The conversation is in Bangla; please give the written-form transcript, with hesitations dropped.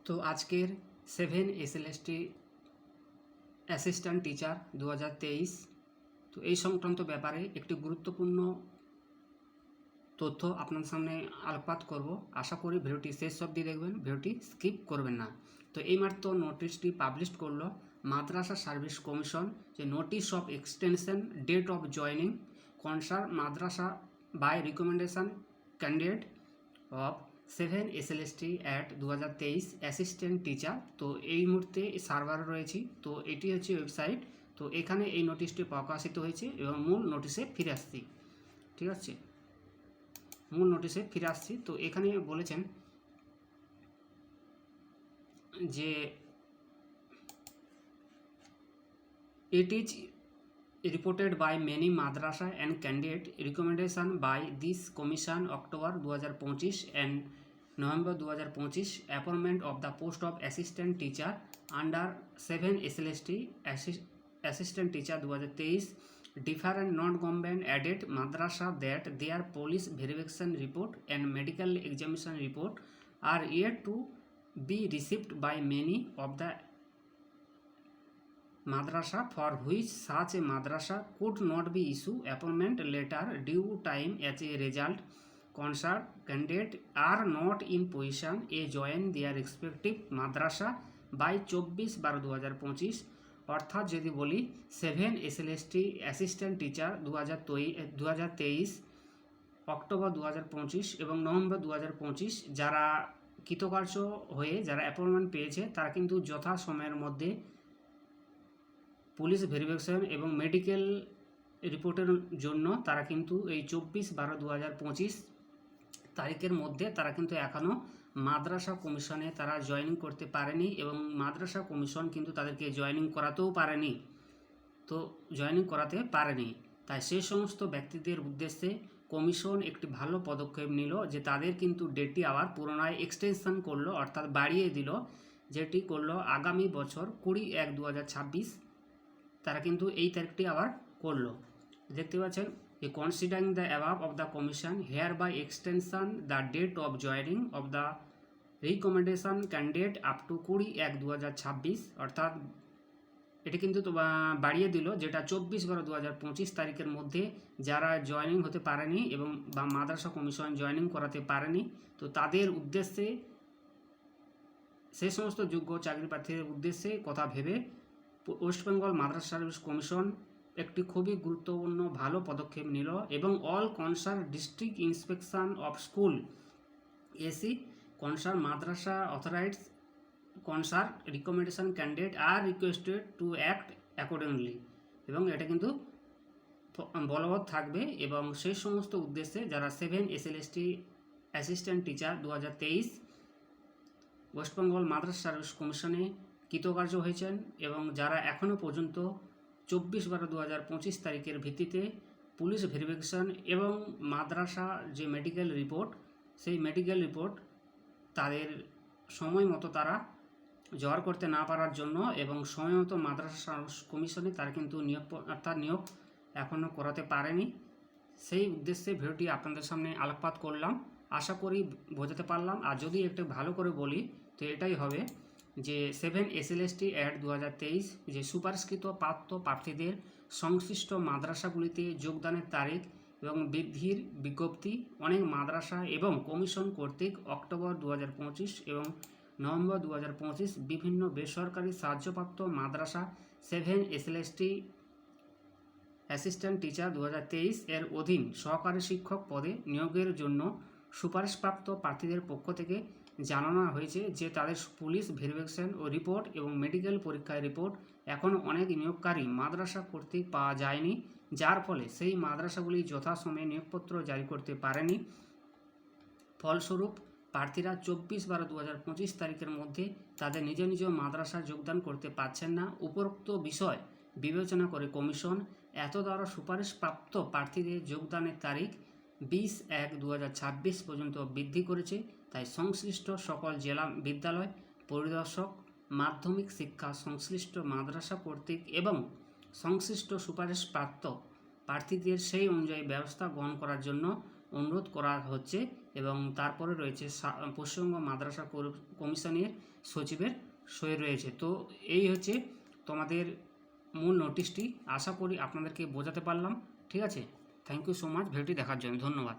তো আজকের 7 এসএলএসটি অ্যাসিস্ট্যান্ট টিচার 2023 তো এই সংক্রান্ত ব্যাপারে একটি গুরুত্বপূর্ণ তথ্য আপনাদের সামনে আলোকপাত করব। আশা করি ভিডিওটি শেষ অবধি দেখবেন, ভিডিওটি স্কিপ করবেন না। তো এইমাত্র নোটিশটি পাবলিশ করলো মাদ্রাসা সার্ভিস কমিশন, যে notice of extension date of joining concern madrasah by recommendation candidate of 7 SLST at 2023 assistant teacher. তো এই মুহূর্তে সার্ভার রয়েছি, তো এটি হচ্ছে ওয়েবসাইট। তো এখানে এই নোটিশটি প্রকাশিত হয়েছে এবং মূল নোটিশে ফিরে আসছি। ঠিক আছে, মূল নোটিশে ফিরে আসছি। তো এখানে বলেছেন যে it is reported by many madrasa and candidate recommendation by this commission October 2025 and November 2025 appointment of the post of assistant teacher under 7 SLST assistant teacher 2023 different non-government added madrasa that their police verification report and medical examination report are yet to be received by many of the madrasa for which such a madrasa could not be issue appointment letter due time. As a result, concerned candidate are not in position to join their respective madrasa by 24/12/2025। অর্থাৎ যদি বলি 7 এসএলএসটি অ্যাসিস্ট্যান্ট টিচার 2023 অক্টোবর 2025 এবং নভেম্বর 2025 যারা কৃতকার্য হয়ে যারা অ্যাপয়েন্টমেন্ট পেয়েছে তারা কিন্তু যথা সময়ের মধ্যে পুলিশ ভেরিফিকেশন এবং মেডিকেল রিপোর্টের জন্য তারা কিন্তু এই 24/12/2025 তারিখের মধ্যে তারা কিন্তু এখনও মাদ্রাসা কমিশনে তারা জয়েনিং করতে পারেনি এবং মাদ্রাসা কমিশন কিন্তু তাদেরকে জয়েনিং করাতেও পারেনি। তো জয়েনিং করাতে পারেনি, তাই সেই সমস্ত ব্যক্তিদের উদ্দেশ্যে কমিশন একটি ভালো পদক্ষেপ নিল যে তাদের কিন্তু ডেটটি আবার পুনরায় এক্সটেনশন করলো, অর্থাৎ বাড়িয়ে দিল, যেটি করলো আগামী বছর 20/1/2026 তারা কিন্তু এই তারিখটি আবার করলো। দেখতে পাচ্ছেন যে considering the above of the commission hereby extension the date of joining of the recommendation candidate up to 20/1/2026। অর্থাৎ এটি কিন্তু বাড়িয়ে দিল, যেটা 24/12/2025 তারিখের মধ্যে যারা জয়নিং হতে পারেনি এবং বা মাদ্রাসা কমিশন জয়নিং করাতে পারেনি, তো তাদের উদ্দেশ্যে সেই সমস্ত যোগ্য চাকরি প্রার্থীদের উদ্দেশ্যে কথা ভেবে West Bengal Madrasah service commission একটি খুবই গুরুত্বপূর্ণ ভালো পদক্ষেপ নিল এবং all concern district inspection of school AC concern Madrasa authorised concern recommendation candidate are requested to act accordingly, এবং এটা কিন্তু বলবৎ থাকবে এবং সেই সমস্ত উদ্দেশ্যে যারা 7 SLST assistant teacher 2023 West Bengal Madrasah service কমিশনে কৃতকার্য হয়েছেন এবং যারা এখনও পর্যন্ত 24/12/2025 তারিখের ভিত্তিতে পুলিশ ভেরিফিকেশন এবং মাদ্রাসা যে মেডিকেল রিপোর্ট সেই মেডিকেল রিপোর্ট তাদের সময় মতো তারা জোগাড় করতে না পারার জন্য এবং সময় মতো মাদ্রাসা সার্ভিস কমিশনে তারা কিন্তু নিয়োগ এখনও করাতে পারেনি, সেই উদ্দেশ্যে ভিডিওটি আপনাদের সামনে আলোকপাত করলাম। আশা করি বোঝাতে পারলাম। আর যদি একটু ভালো করে বলি তো এটাই হবে যে 7 এসএলএসটি অ্যাট 2023 যে সুপারিশকৃত প্রাপ্ত প্রার্থীদের সংশ্লিষ্ট মাদ্রাসাগুলিতে যোগদানের তারিখ এবং বৃদ্ধির বিজ্ঞপ্তি অনেক মাদ্রাসা এবং কমিশন কর্তৃক অক্টোবর 2025 এবং নভেম্বর 2025 বিভিন্ন বেসরকারি সাহায্যপ্রাপ্ত মাদ্রাসা 7 এসএলএসটি অ্যাসিস্ট্যান্ট টিচার 2023 এর অধীন সহকারী শিক্ষক পদে নিয়োগের জন্য সুপারিশপ্রাপ্ত প্রার্থীদের পক্ষ থেকে জানানো হয়েছে যে তাদের পুলিশ ভেরিফিকেশন ও রিপোর্ট এবং মেডিকেল পরীক্ষার রিপোর্ট এখনও অনেক নিয়োগকারী মাদ্রাসা কর্তৃক পাওয়া যায়নি, যার ফলে সেই মাদ্রাসাগুলি যথাসময়ে নিয়োগপত্র জারি করতে পারেনি। ফলস্বরূপ প্রার্থীরা 24/12/2025 তারিখের মধ্যে তাদের নিজ নিজ মাদ্রাসা যোগদান করতে পারছেন না। উপরোক্ত বিষয় বিবেচনা করে কমিশন এত দ্বারা সুপারিশপ্রাপ্ত প্রার্থীদের যোগদানের তারিখ 20/1/2026 পর্যন্ত বৃদ্ধি করেছে। তাই সংশ্লিষ্ট সকল জেলা বিদ্যালয় পরিদর্শক মাধ্যমিক শিক্ষা সংশ্লিষ্ট মাদ্রাসা কর্তৃক এবং সংশ্লিষ্ট সুপারিশপ্রাপ্ত প্রার্থীদের সেই অনুযায়ী ব্যবস্থা গ্রহণ করার জন্য অনুরোধ করা হচ্ছে এবং তারপরে রয়েছে পশ্চিমবঙ্গ মাদ্রাসা কমিশনের সচিবের সই রয়েছে। তো এই হচ্ছে তোমাদের মূল নোটিশটি। আশা করি আপনাদেরকে বোঝাতে পারলাম। ঠিক আছে, থ্যাংক ইউ সো মাচ ভিডিওটি দেখার জন্য, ধন্যবাদ।